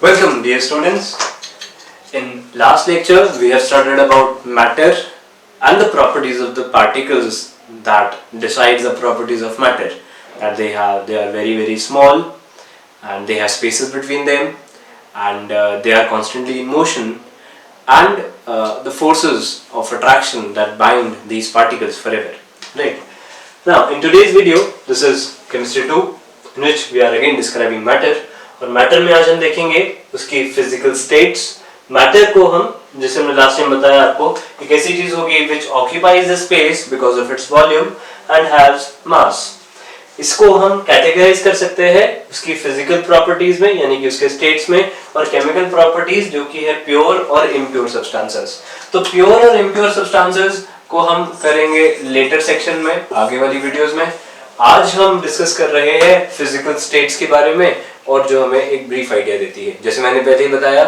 Welcome dear students. In last lecture we have studied about matter and the properties of the particles that decides the properties of matter. That they are very small and they have spaces between them and they are constantly in motion and the forces of attraction that bind these particles forever. Right. Now in today's video this is chemistry 2 in which we are again describing matter. और matter में आज हम देखेंगे उसकी physical states. Matter को हम जैसे हमने लास्ट टाइम बताया आपको एक ऐसी चीज होगी which occupies the space because of its volume and haves mass. इसको हम कैटेगराइज कर सकते हैं उसकी फिजिकल प्रॉपर्टीज में यानी कि उसके स्टेट्स में और केमिकल प्रॉपर्टीज जो कि है प्योर और इम्प्योर सब्सटेंसेस। तो प्योर और इम्प्योर सब्सटेंसेस को हम करेंगे लेटर सेक्शन में आगे वाली वीडियोस में। आज हम डिस्कस कर रहे हैं फिजिकल स्टेट्स के बारे में और जो हमें एक ब्रीफ आइडिया देती है। जैसे मैंने पहले ही बताया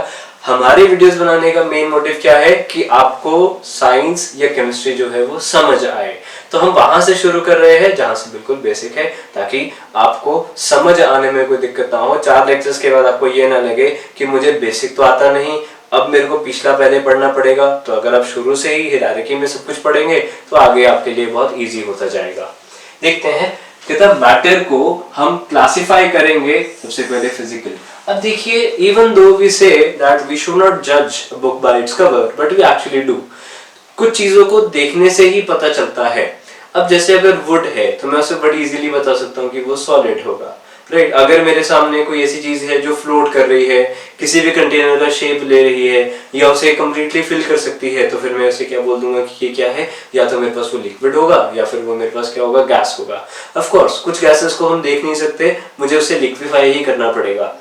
हमारी वीडियोस बनाने का मेन मोटिव क्या है कि आपको साइंस या केमिस्ट्री जो है वो समझ आए। तो हम वहां से शुरू कर रहे हैं जहां से बिल्कुल बेसिक है ताकि आपको समझ आने में कोई दिक्कत ना हो। 4 लेक्चर्स के बाद आपको ये ना लगे कि मुझे बेसिक तो आता नहीं, अब मेरे को पिछला पहले पढ़ना पड़ेगा। तो अगर आप शुरू से ही हायरार्की में सब कुछ पढ़ेंगे तो आगे आपके लिए बहुत ईजी होता जाएगा। देखते हैं कितना मैटर को हम क्लासिफाई करेंगे सबसे पहले फिजिकल। अब देखिए even though we say that we should not जज a book by its cover but we actually do. कुछ चीजों को देखने से ही पता चलता है। अब जैसे अगर वुड है तो मैं उसे बड़ी इजीली बता सकता हूँ कि वो सॉलिड होगा, राइट। अगर मेरे सामने कोई ऐसी चीज है जो फ्लोट कर रही है, किसी भी कंटेनर का शेप ले रही है या उसे कंप्लीटली फिल कर सकती है, तो फिर मैं उसे क्या बोल दूंगा कि ये क्या है। या तो मेरे पास वो लिक्विड होगा या फिर वो मेरे पास क्या होगा, गैस होगा। ऑफ कोर्स कुछ गैसेस को हम देख नहीं सकते, मुझे उसे लिक्विफाई ही करना पड़ेगा।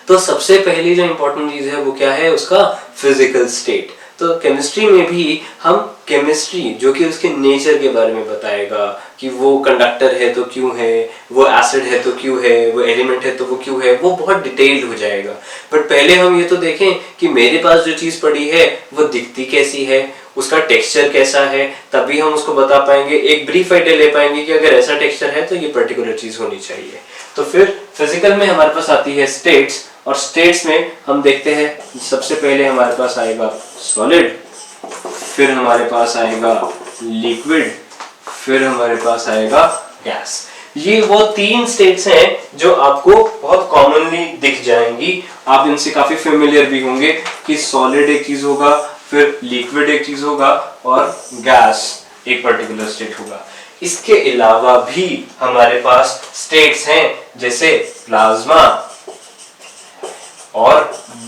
तो सबसे पहली जो इंपॉर्टेंट चीज है वो क्या है, उसका फिजिकल स्टेट। तो केमिस्ट्री में भी हम केमिस्ट्री जो कि उसके नेचर के बारे में बताएगा कि वो कंडक्टर है तो क्यों है, वो एसिड है तो क्यों है, वो एलिमेंट है तो वो क्यों है, वो बहुत डिटेल्ड हो जाएगा। बट पहले हम ये तो देखें कि मेरे पास जो चीज पड़ी है वो दिखती कैसी है, उसका टेक्सचर कैसा है, तभी हम उसको बता पाएंगे, एक ब्रीफ आइडिया ले पाएंगे कि अगर ऐसा टेक्सचर है तो ये पर्टिकुलर चीज होनी चाहिए। तो फिर फिजिकल में हमारे पास आती है स्टेट्स, और स्टेट्स में हम देखते हैं सबसे पहले हमारे पास आएगा सॉलिड, फिर हमारे पास आएगा लिक्विड, फिर हमारे पास आएगा गैस। ये वो 3 स्टेट्स हैं जो आपको बहुत कॉमनली दिख जाएंगी। आप इनसे काफी फेमिलियर भी होंगे कि सॉलिड एक चीज होगा, फिर लिक्विड एक चीज होगा और गैस एक पर्टिकुलर स्टेट होगा। इसके अलावा भी हमारे पास स्टेट्स हैं जैसे प्लाज्मा और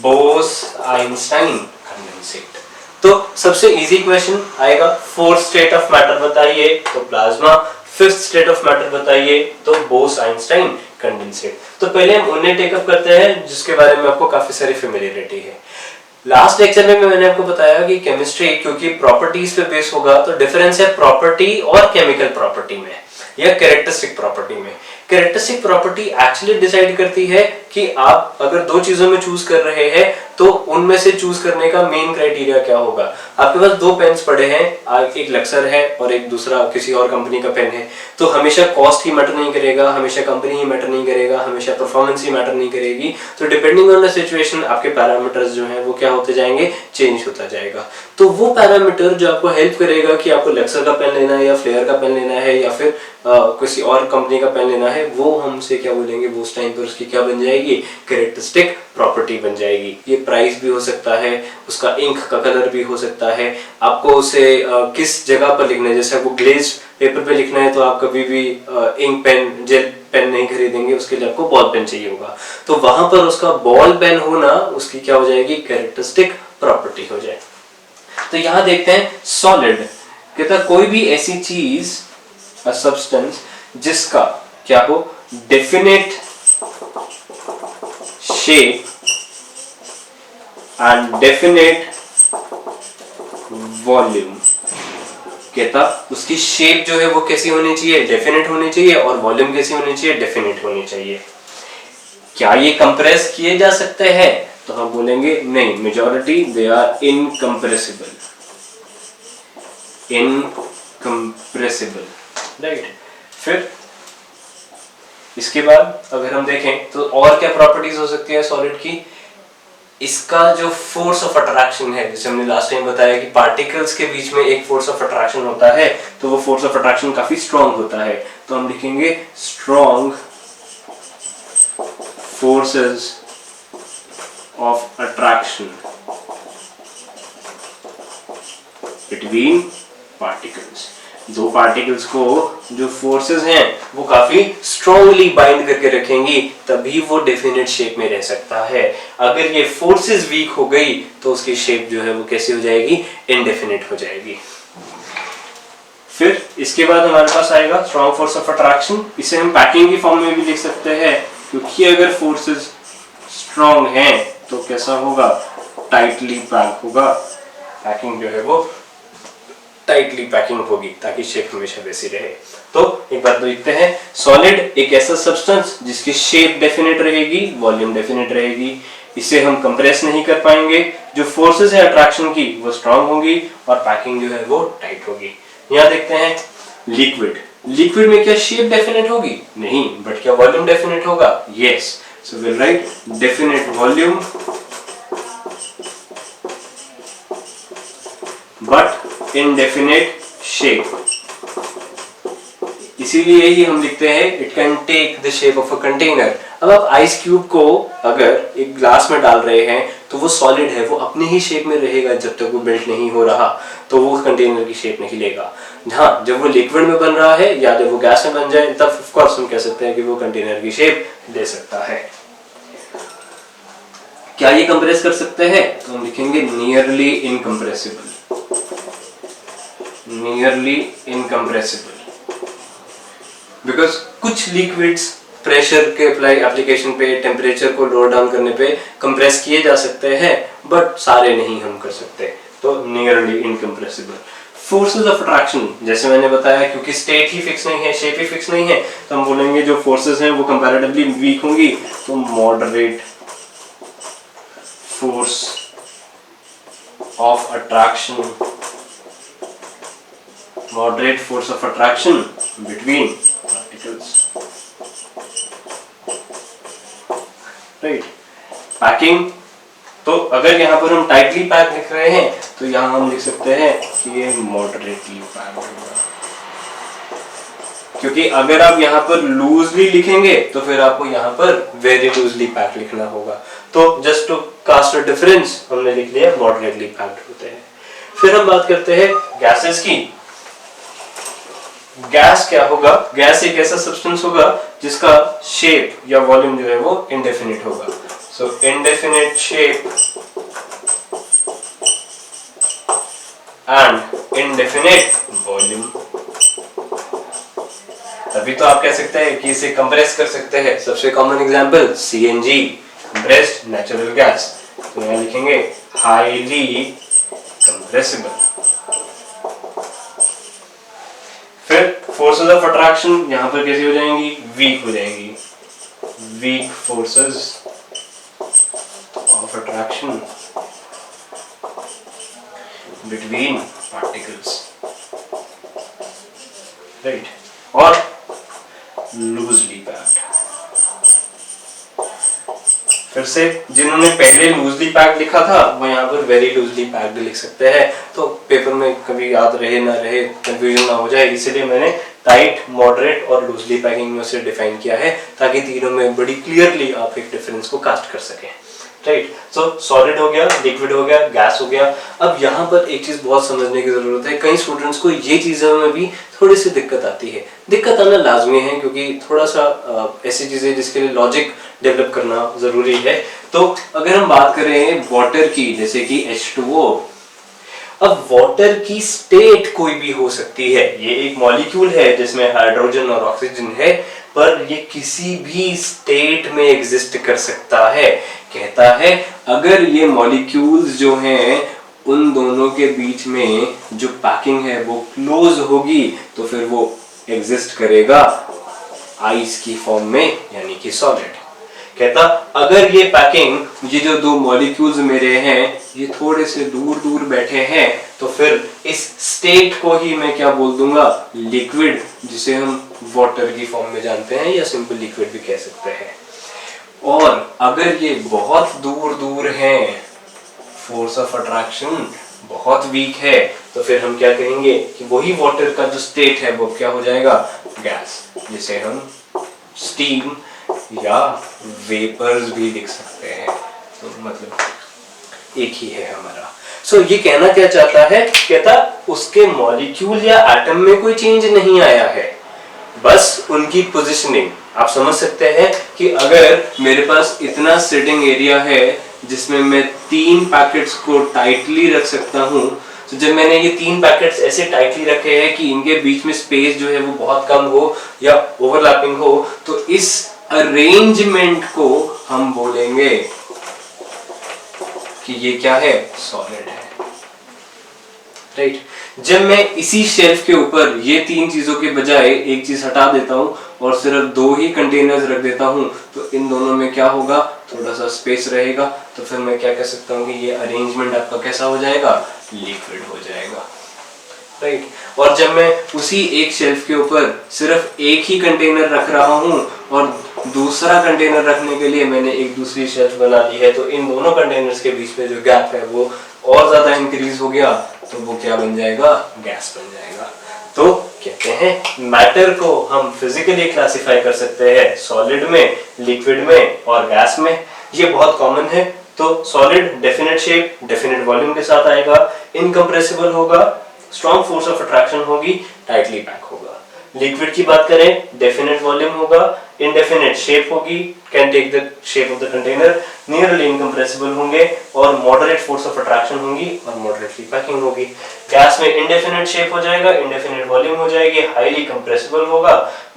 बोस-आइंस्टाइन कंडेंसेट। तो सबसे इजी क्वेश्चन आएगा, 4th स्टेट ऑफ मैटर बताइए तो plasma, 5th state of matter बताइए तो बोस-आइंस्टाइन कंडेंसेट। तो पहले हम उन्हें टेकअप करते हैं जिसके बारे में आपको काफी सारी फेमिलियरिटी है। लास्ट लेक्चर में मैंने आपको बताया कि केमिस्ट्री क्योंकि प्रॉपर्टीज पे बेस होगा तो डिफरेंस है प्रॉपर्टी और केमिकल प्रॉपर्टी में या कैरेक्टरिस्टिक प्रॉपर्टी में। कैरेक्टरिस्टिक प्रॉपर्टी एक्चुअली डिसाइड करती है कि आप अगर 2 चीजों में चूज कर रहे हैं तो उनमें से चूज करने का मेन क्राइटेरिया क्या होगा। आपके पास 2 पेन्स पड़े हैं, एक लक्सर है और एक दूसरा किसी और कंपनी का पेन है, तो हमेशा कॉस्ट ही मैटर नहीं करेगा, हमेशा कंपनी ही मैटर नहीं करेगा, हमेशा परफॉर्मेंस ही मैटर नहीं करेगी। तो डिपेंडिंग ऑन द सिचुएशन आपके पैरामीटर्स जो हैं वो क्या होते जाएंगे, चेंज होता जाएगा। तो वो पैरामीटर जो आपको हेल्प करेगा कि आपको लक्सर का पेन लेना है या फ्लेयर का पेन लेना है या फिर किसी और कंपनी का पेन लेना है, वो हमसे क्या बोलेंगे, वो उस टाइम पर उसकी क्या बन जाएगी, कैरेक्टरिस्टिक प्रॉपर्टी बन जाएगी। ये प्राइस भी हो सकता है, उसका इंक का कलर भी हो सकता है, आपको उसे किस जगह पर लिखना है। जैसे आपको ग्लेज पेपर पे लिखना है तो आप कभी भी इंक पेन, जेल पेन नहीं खरीदेंगे, उसके लिए आपको बॉल पेन चाहिए होगा। तो वहां पर उसका बॉल पेन होना उसकी क्या हो जाएगी, कैरेक्टरिस्टिक प्रॉपर्टी हो जाए। तो यहां देखते हैं सॉलिड कहता कोई भी ऐसी चीज, a substance जिसका क्या हो, definite shape and definite volume। कहता उसकी शेप जो है वो कैसी होनी चाहिए, डेफिनेट होनी चाहिए, और वॉल्यूम कैसी होनी चाहिए, डेफिनेट होनी चाहिए। क्या ये कंप्रेस किए जा सकते हैं, तो हम बोलेंगे नहीं, majority they are incompressible, incompressible, right. फिर इसके बाद अगर हम देखें तो और क्या प्रॉपर्टीज हो सकती है सॉलिड की, इसका जो फोर्स ऑफ अट्रैक्शन है, जैसे हमने लास्ट टाइम बताया कि पार्टिकल्स के बीच में एक फोर्स ऑफ अट्रैक्शन होता है, तो वो फोर्स ऑफ अट्रैक्शन काफी स्ट्रांग होता है, तो हम लिखेंगे strong forces of attraction between particles. दो पार्टिकल्स को जो फोर्सेस हैं वो काफी स्ट्रांगली बाइंड करके रखेंगी, तभी वो डेफिनेट शेप में रह सकता है। अगर ये फोर्सेस वीक हो गई तो उसकी शेप जो है वो कैसी हो जाएगी, इनडेफिनेट हो जाएगी। फिर इसके बाद हमारे पास आएगा स्ट्रांग फोर्स ऑफ अट्रैक्शन। इसे हम पैकिंग की फॉर्म में भी लिख सकते हैं, क्योंकि अगर फोर्सेस स्ट्रांग हैं तो कैसा होगा, टाइटली पैक होगा। पैकिंग जो है वो टाइटली पैकिंग होगी ताकि शेप हमेशा वैसी रहे। तो एक बात देखते हैं, सॉलिड एक ऐसा सब्सटेंस जिसकी शेप डेफिनेट रहेगी, वॉल्यूम डेफिनेट रहेगी, इसे हम कंप्रेस नहीं कर पाएंगे, जो फोर्सेस है अट्रैक्शन की वो स्ट्रांग होंगी और पैकिंग जो है वो टाइट होगी। यहाँ देखते हैं लिक्विड। लिक्विड में क्या शेप डेफिनेट होगी? नहीं, बट क्या वॉल्यूम डेफिनेट होगा? Yes. So will right definite volume but indefinite shape. इसीलिए ही हम लिखते हैं it can take the shape of a container. अब आप आइस क्यूब को अगर एक ग्लास में डाल रहे हैं तो वो सॉलिड है, वो अपने ही शेप में रहेगा जब तक वो मेल्ट नहीं हो रहा, तो वो कंटेनर की शेप नहीं लेगा। हाँ, जब वो लिक्विड में बन रहा है या जब वो गैस में बन जाए तब ऑफ कोर्स हम कह सकते हैं कि वो कंटेनर की शेप दे सकता है। क्या ये कंप्रेस कर सकते हैं? तो हम लिखेंगे nearly incompressible. Nearly incompressible, because कुछ लिक्विड्स प्रेशर के एप्लीकेशन पे, टेम्परेचर को लोअर डाउन करने पे कंप्रेस किए जा सकते हैं, बट सारे नहीं हम कर सकते, तो nearly incompressible. Forces of attraction, जैसे मैंने बताया, क्योंकि स्टेट ही फिक्स नहीं है, शेप ही फिक्स नहीं है, तो हम बोलेंगे जो फोर्सेस हैं वो कंपैरेटिवली वीक होंगी, तो moderate force of attraction, moderate force of attraction between particles, right? Packing, तो अगर यहाँ पर हम टाइटली पैक लिख रहे हैं तो यहाँ हम लिख सकते हैं कि ये मॉडरेटली पैक होगा, क्योंकि अगर आप यहाँ पर लूजली लिखेंगे तो फिर आपको यहाँ पर वेरी लूजली पैक लिखना होगा। तो just to cast a difference हमने लिख लिया मॉडरेटली पैक्ड होते हैं। फिर हम बात करते हैं गैसेस की। गैस क्या होगा? गैस एक ऐसा सब्सटेंस होगा जिसका शेप या वॉल्यूम जो है वो इंडेफिनिट होगा। So indefinite shape and indefinite volume. तभी तो आप कह सकते हैं कि इसे कंप्रेस कर सकते हैं। सबसे common example CNG, compressed natural gas, तो यहाँ लिखेंगे हाईली कंप्रेसिबल। फिर फोर्सेस ऑफ अट्रैक्शन यहाँ पर कैसी हो जाएंगी? वीक हो जाएंगी। Weak forces of attraction between particles, right? और लूजली पैक्ड। फिर से जिन्होंने पहले लूजली पैक्ड लिखा था वो यहाँ पर वेरी लूजली पैक्ड लिख सकते हैं, तो पेपर में कभी याद रहे ना रहे, कंफ्यूजन ना हो जाए, इसीलिए मैंने टाइट, मॉडरेट और लूजली पैकिंग में उसे डिफाइन किया है, ताकि तीनों में बड़ी क्लियरली आप एक डिफरेंस को कास्ट कर सकें, राइट? सो सॉलिड हो गया, लिक्विड हो गया, गैस हो गया। अब यहाँ पर एक चीज बहुत समझने की जरूरत है, कई स्टूडेंट्स को ये चीजों में भी थोड़ी सी दिक्कत आती है। दिक्कत आना लाजमी है, क्योंकि थोड़ा सा ऐसी चीजें जिसके लिए लॉजिक डेवलप करना जरूरी है। तो अगर हम बात करें वाटर की, जैसे कि H2O, अब वाटर की स्टेट कोई भी हो सकती है। ये एक मॉलिक्यूल है जिसमें हाइड्रोजन और ऑक्सीजन है, पर ये किसी भी स्टेट में एग्जिस्ट कर सकता है। कहता है अगर ये मॉलिक्यूल्स जो हैं उन दोनों के बीच में जो पैकिंग है वो क्लोज होगी तो फिर वो एग्जिस्ट करेगा आइस की फॉर्म में, यानी कि सॉलिड। कहता अगर ये पैकिंग, ये जो दो मॉलिक्यूल्स मेरे हैं ये थोड़े से दूर दूर बैठे हैं तो फिर इस स्टेट को ही मैं क्या बोल दूंगा, लिक्विड, जिसे हम वाटर की फॉर्म में जानते हैं या सिंपल लिक्विड भी कह सकते हैं। और अगर ये बहुत दूर दूर हैं, फोर्स ऑफ अट्रैक्शन बहुत वीक है, तो फिर हम क्या कहेंगे कि वही वाटर का जो स्टेट है वो क्या हो जाएगा, गैस, जिसे हम स्टीम या वेपर्स भी लिख सकते हैं। तो मतलब एक ही है हमारा। सो ये कहना क्या चाहता है, कहता उसके मॉलिक्यूल या एटम में कोई चेंज नहीं आया है, बस उनकी पोजीशनिंग। आप समझ सकते हैं कि अगर मेरे पास इतना सिटिंग एरिया है जिसमें मैं 3 पैकेट्स को टाइटली रख सकता हूं, तो जब मैंने ये 3 पैकेट्स ऐसे टाइटली रखे हैं कि इनके बीच में स्पेस जो है वो बहुत कम हो या ओवरलैपिंग हो, तो इस अरेंजमेंट को हम बोलेंगे कि ये क्या है, सॉलिड है, राइट। जब मैं इसी शेल्फ के ऊपर ये 3 चीजों के बजाय एक चीज हटा देता हूं और सिर्फ 2 ही कंटेनर्स रख देता हूं, तो इन दोनों में क्या होगा, थोड़ा सा स्पेस रहेगा, तो फिर मैं क्या कह सकता हूं कि ये अरेंजमेंट आपका कैसा हो जाएगा, लिक्विड हो जाएगा, राइट। और जब मैं उसी एक शेल्फ के ऊपर सिर्फ एक ही कंटेनर रख रहा हूं और दूसरा कंटेनर रखने के लिए मैंने एक दूसरी शेल्फ बना ली है, तो इन दोनों कंटेनर्स के बीच में जो गैप है वो और ज्यादा इंक्रीज हो गया, तो वो क्या बन जाएगा, गैस बन जाएगा। तो कहते हैं मैटर को हम फिजिकली क्लासिफाई कर सकते हैं सॉलिड में, लिक्विड में और गैस में। ये बहुत कॉमन है। तो solid definite shape, definite volume के साथ आएगा, इनकम्प्रेसिबल होगा, स्ट्रॉन्ग फोर्स ऑफ अट्रैक्शन होगी, टाइटली पैक होगा। लिक्विड की बात करें, डेफिनेट वॉल्यूम होगा, इंडेफिनेट शेप होगी, can take the shape of the container, nearly incompressible होंगे और मॉडरेट फोर्स ऑफ अट्रैक्शन होंगी और मॉडरेटली पैकिंग होगी। गैस में इंडेफिनेट शेप हो जाएगा, इंडेफिनेट वॉल्यूम हो जाएगी, हाईली कंप्रेसिबल होगा,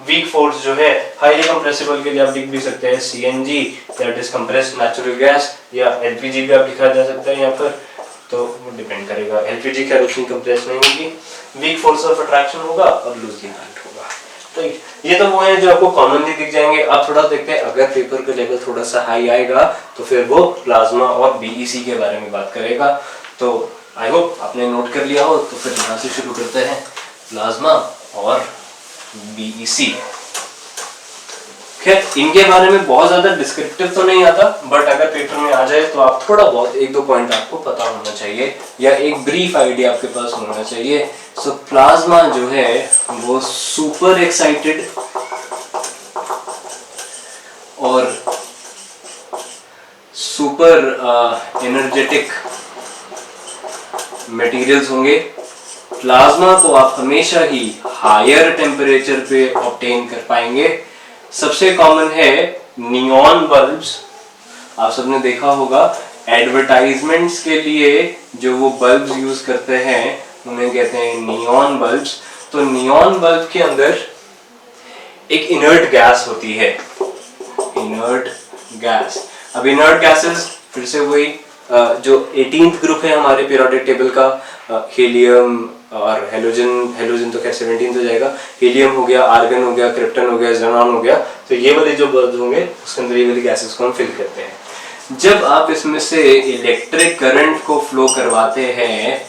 वीक फोर्स जो है हाईली कंप्रेसिबल के लिए आप लिख भी सकते हैं CNG, that is compressed natural gas, या एलपीजी भी आप लिखा जा सकता है यहाँ पर, तो वो डिपेंड करेगा। एलपीजी क्या उतनी कंप्रेस नहीं होगी, वीक फोर्स ऑफ अट्रैक्शन होगा और लूजली पैक्ड होगा। तो ये तो वो है जो आपको कॉमनली दिख जाएंगे। अब थोड़ा देखते हैं, अगर पेपर का लेवल थोड़ा सा हाई आएगा तो फिर वो प्लाज्मा और बीईसी के बारे में बात करेगा। तो आई होप आपने नोट कर लिया हो, तो फिर यहाँ से शुरू करते हैं, प्लाज्मा और बीईसी। खैर इनके बारे में बहुत ज्यादा डिस्क्रिप्टिव तो नहीं आता, बट अगर पेपर में आ जाए तो आप थोड़ा बहुत 1-2 पॉइंट आपको पता होना चाहिए या एक ब्रीफ आइडिया आपके पास होना चाहिए। सो प्लाज्मा जो है वो सुपर एक्साइटेड और सुपर एनर्जेटिक मटेरियल्स होंगे। प्लाज्मा को आप हमेशा ही हायर टेम्परेचर पे ऑब्टेन कर पाएंगे। सबसे कॉमन है नियॉन बल्ब्स। आप सबने देखा होगा एडवर्टाइजमेंट्स के लिए जो वो बल्ब्स यूज करते हैं उन्हें कहते हैं नियॉन बल्ब्स। तो नियॉन बल्ब के अंदर एक इनर्ट गैस होती है, इनर्ट गैस। अब इनर्ट गैसेस फिर से वही जो 18th ग्रुप है हमारे पीरियोडिक टेबल का, हीलियम और हेलोजन तो खैर 17 हो जाएगा, हीलियम हो गया, आर्गन हो गया, क्रिप्टन हो गया, ज़ेनॉन हो गया। तो ये वाले जो बल्ब होंगे उसके अंदर ये वाली गैसेस को हम फिल करते हैं। जब आप इसमें से इलेक्ट्रिक करंट को फ्लो करवाते हैं,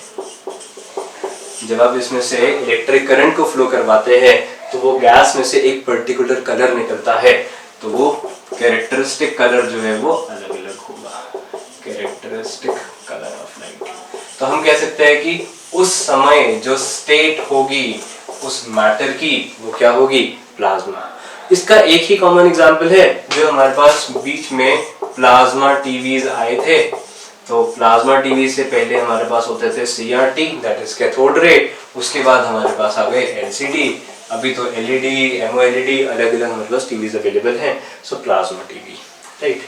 जब आप इसमें से इलेक्ट्रिक करंट को फ्लो करवाते हैं तो वो गैस में से एक पर्टिकुलर कलर निकलता है। तो वो कैरेक्टरिस्टिक कलर जो है वो अलग अलग होगा, कैरेक्टरिस्टिक कलर ऑफ लाइट। तो हम कह सकते हैं कि उस समय जो स्टेट होगी उस मैटर की वो क्या होगी, प्लाज्मा। इसका एक ही कॉमन एग्जांपल है जो हमारे पास बीच में प्लाज्मा टीवीज आए थे। तो प्लाज्मा टीवी से पहले हमारे पास होते थे CRT, that is cathode ray, उसके बाद हमारे पास आ गए एलसीडी, अभी तो एलईडी, एमओएलईडी, अलग अलग हमारे पास टीवीज अवेलेबल हैं। सो प्लाज्मा टीवी, राइट।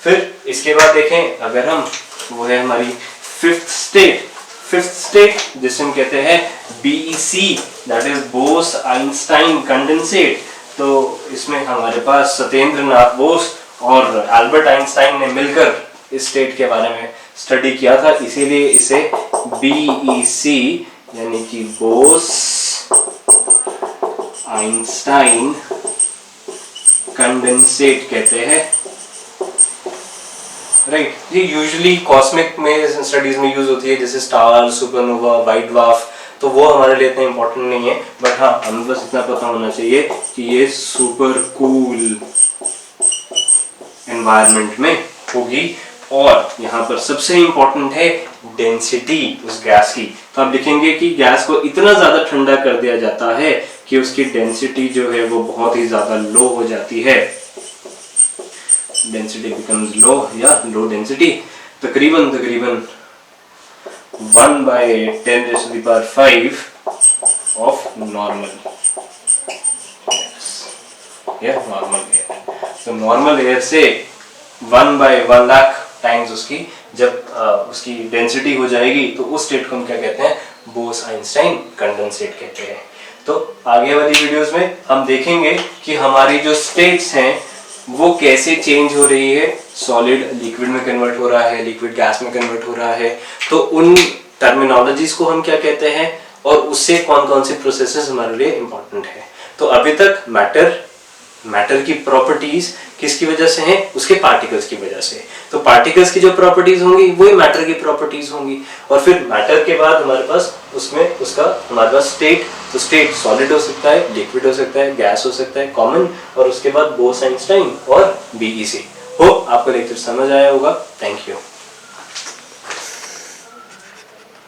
फिर इसके बाद देखें, अगर हम, वो है हमारी फिफ्थ स्टेट जिसे हम कहते हैं BEC, that is Bose Einstein condensate. तो इसमें हमारे पास सत्येंद्र नाथ बोस और एल्बर्ट आइंस्टाइन ने मिलकर इस स्टेट के बारे में स्टडी किया था, इसीलिए इसे बीईसी यानी कि बोस आइंस्टाइन कंडेंसेट कहते हैं। राइट, ये यूजुअली कॉस्मिक में स्टडीज में यूज होती है, जैसे स्टार, सुपरनोवा, वाइट ड्वार्फ, तो वो हमारे लिए इतना इम्पोर्टेंट नहीं है, बट हाँ हमें बस इतना पता होना चाहिए कि ये सुपर कूल एनवायरनमेंट में होगी। और यहाँ पर सबसे इम्पोर्टेंट है डेंसिटी उस गैस की। तो आप लिखेंगे कि गैस को इतना ज्यादा ठंडा कर दिया जाता है कि उसकी डेंसिटी जो है वो बहुत ही ज्यादा लो हो जाती है। डेंसिटी बिकम्स लो या लो डेंसिटी, तकरीबन 1/10⁵ ऑफ नॉर्मल, नॉर्मल एयर। तो नॉर्मल एयर से 1/1,00,000 टाइम्स उसकी जब उसकी डेंसिटी हो जाएगी तो उस स्टेट को हम क्या कहते हैं, बोस-आइंस्टाइन कंडेंसेट कहते हैं। तो आगे वाली वीडियोस में हम देखेंगे कि हमारी जो स्टेट्स हैं वो कैसे चेंज हो रही है, सॉलिड लिक्विड में कन्वर्ट हो रहा है, लिक्विड गैस में कन्वर्ट हो रहा है, तो उन टर्मिनोलॉजीज को हम क्या कहते हैं और उससे कौन कौन से प्रोसेसेस हमारे लिए इंपॉर्टेंट है। तो अभी तक मैटर की प्रॉपर्टीज किसकी वजह से हैं, उसके पार्टिकल्स की वजह से। तो पार्टिकल्स की जो प्रॉपर्टीज होंगी वही मैटर की प्रॉपर्टीज होंगी, और फिर मैटर के बाद हमारे पास उसमें उसका हमारे पास स्टेट, तो स्टेट सॉलिड हो सकता है, लिक्विड हो सकता है, गैस हो सकता है, कॉमन, और उसके बाद बोस-आइंस्टाइन और बीईसी। होप आपको लेक्चर समझ आया होगा। Thank you.